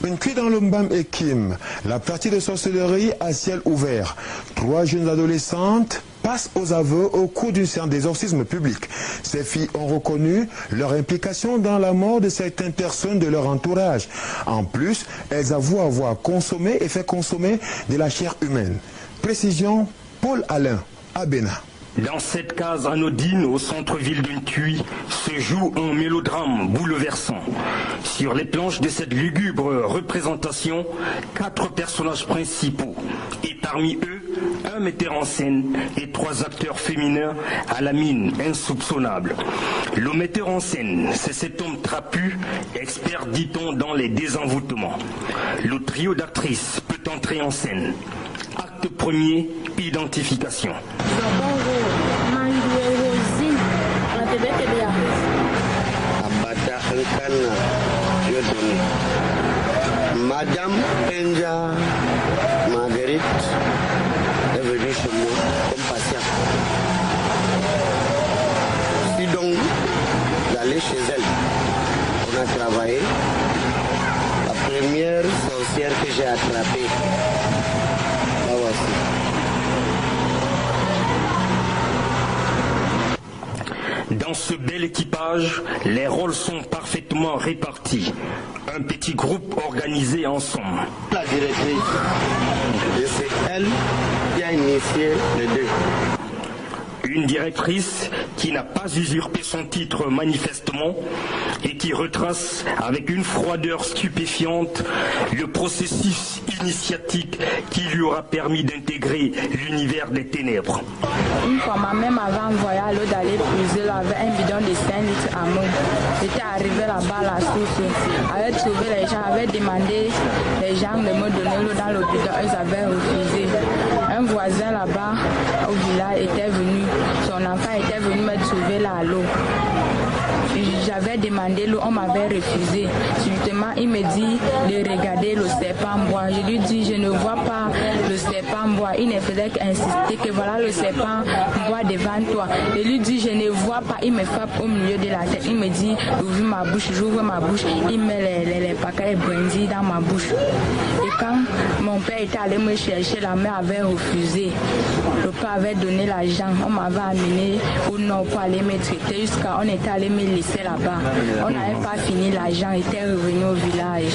Une cuite dans le Mbam et Kim, la partie de sorcellerie à ciel ouvert. 3 jeunes adolescentes passent aux aveux au cours d'une séance d'exorcisme public. Ces filles ont reconnu leur implication dans la mort de certaines personnes de leur entourage. En plus, elles avouent avoir consommé et fait consommer de la chair humaine. Précision, Paul Alain, Abena. Dans cette case anodine au centre-ville de Ntui se joue un mélodrame bouleversant. Sur les planches de cette lugubre représentation, 4 personnages principaux et parmi eux, un metteur en scène et 3 acteurs féminins à la mine insoupçonnable. Le metteur en scène, c'est cet homme trapu, expert dit-on dans les désenvoûtements. Le trio d'actrices peut entrer en scène. Acte premier, identification. Madame Enja Marguerite est venue chez moi comme patiente. Je suis donc allé chez elle. On a travaillé. La première sorcière que j'ai attrapée. Là voici. Dans ce bel équipage, les rôles sont parfaitement répartis. Un petit groupe organisé ensemble. La directrice, et c'est elle qui a initié les deux. Une directrice qui n'a pas usurpé son titre manifestement et qui retrace avec une froideur stupéfiante le processus initiatique qui lui aura permis d'intégrer l'univers des ténèbres. Une fois, ma mère m'avait envoyé à l'eau d'aller puiser avec un bidon de 5 litres à moi. J'étais arrivé là-bas à la source, avait trouvé les gens, avait demandé les gens de me donner l'eau dans le bidon, ils avaient refusé. Un voisin là-bas au village était venu, son enfant était venu me trouver là à l'eau. J'avais demandé l'eau, on m'avait refusé. Subitement, il me dit de regarder le serpent bois. Je lui dis, je ne vois pas le serpent bois. Il ne faisait qu'insister que voilà le serpent bois devant toi. Je lui dis, je ne vois pas. Il me frappe au milieu de la tête. Il me dit, ouvre ma bouche, j'ouvre ma bouche. Il met les paquets de brindilles dans ma bouche. Et quand mon père était allé me chercher, la mère avait refusé. Le père avait donné l'argent. On m'avait amené au nord pour aller me traiter jusqu'à on était allé me laisser là-bas. On n'avait pas fini l'argent, était revenu au village.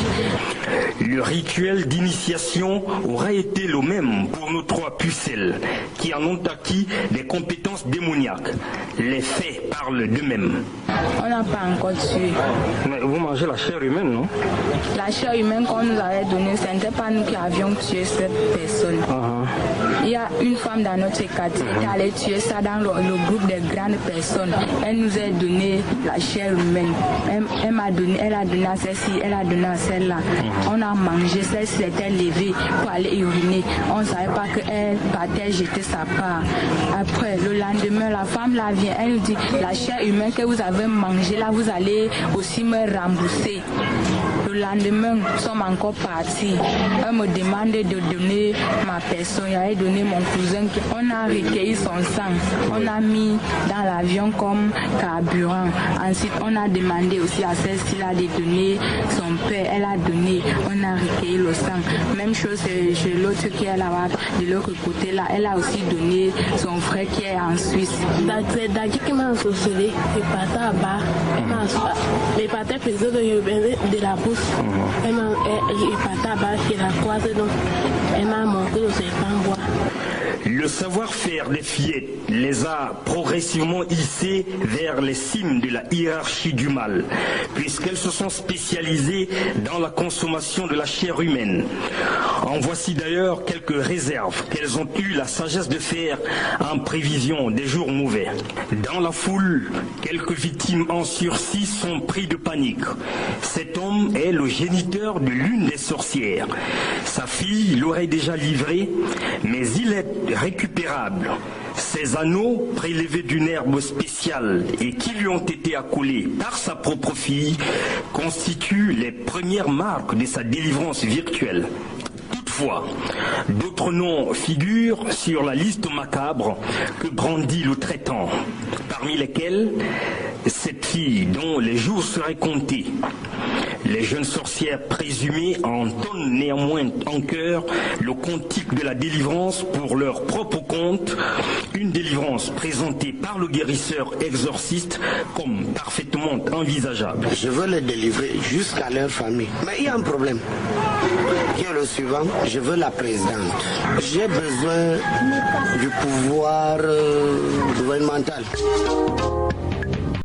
Le rituel d'initiation aurait été le même pour nos 3 pucelles qui en ont acquis des compétences démoniaques. Les faits parlent d'eux-mêmes. On n'a pas encore tué. Mais vous mangez la chair humaine, non? La chair humaine qu'on nous avait donnée, ce n'était pas nous qui avions tué cette personne. Il y a une femme dans notre quartier qui allait tuer ça dans le groupe des grandes personnes. Elle nous a donné la chair humaine. Elle a donné à celle-ci, elle a donné à celle-là. On a mangé, celle-ci était levée pour aller uriner. On ne savait pas qu'elle partait jeter sa part. Après, le lendemain, la femme là vient, elle nous dit, la chair humaine que vous avez mangée là, vous allez aussi me rembourser. Le lendemain, nous sommes encore partis. Elle me demande de donner ma personne. J'avais donné mon cousin. On a recueilli son sang. On a mis dans l'avion comme carburant. Ensuite, on a demandé aussi à celle-ci là de donner son père. Elle a donné. On a recueilli le sang. Même chose chez l'autre qui est là-bas, de l'autre côté là. Elle a aussi donné son frère qui est en Suisse. C'est Dagi qui m'a ensorcelé. Il partait à bas. Il partait de la bourse. Il partait à bas chez la croise. Donc, elle m'a montré le serpent bois. Le savoir-faire des fillettes les a progressivement hissées vers les cimes de la hiérarchie du mal, puisqu'elles se sont spécialisées dans la consommation de la chair humaine. En voici d'ailleurs quelques réserves qu'elles ont eu la sagesse de faire en prévision des jours mauvais. Dans la foule, quelques victimes en sursis sont pris de panique. Cet homme est le géniteur de l'une des sorcières. Sa fille l'aurait déjà livré, mais il est récupérable. Ces anneaux, prélevés d'une herbe spéciale et qui lui ont été accolés par sa propre fille, constituent les premières marques de sa délivrance virtuelle. Toutefois, d'autres noms figurent sur la liste macabre que brandit le traitant, parmi lesquels cette fille dont les jours seraient comptés. Les jeunes sorcières présumées entonnent néanmoins en chœur le cantique de la délivrance pour leur propre compte, une délivrance présentée par le guérisseur exorciste comme parfaitement envisageable. Je veux les délivrer jusqu'à leur famille. Mais il y a un problème, qui est le suivant. Je veux la présidente. J'ai besoin du pouvoir gouvernemental.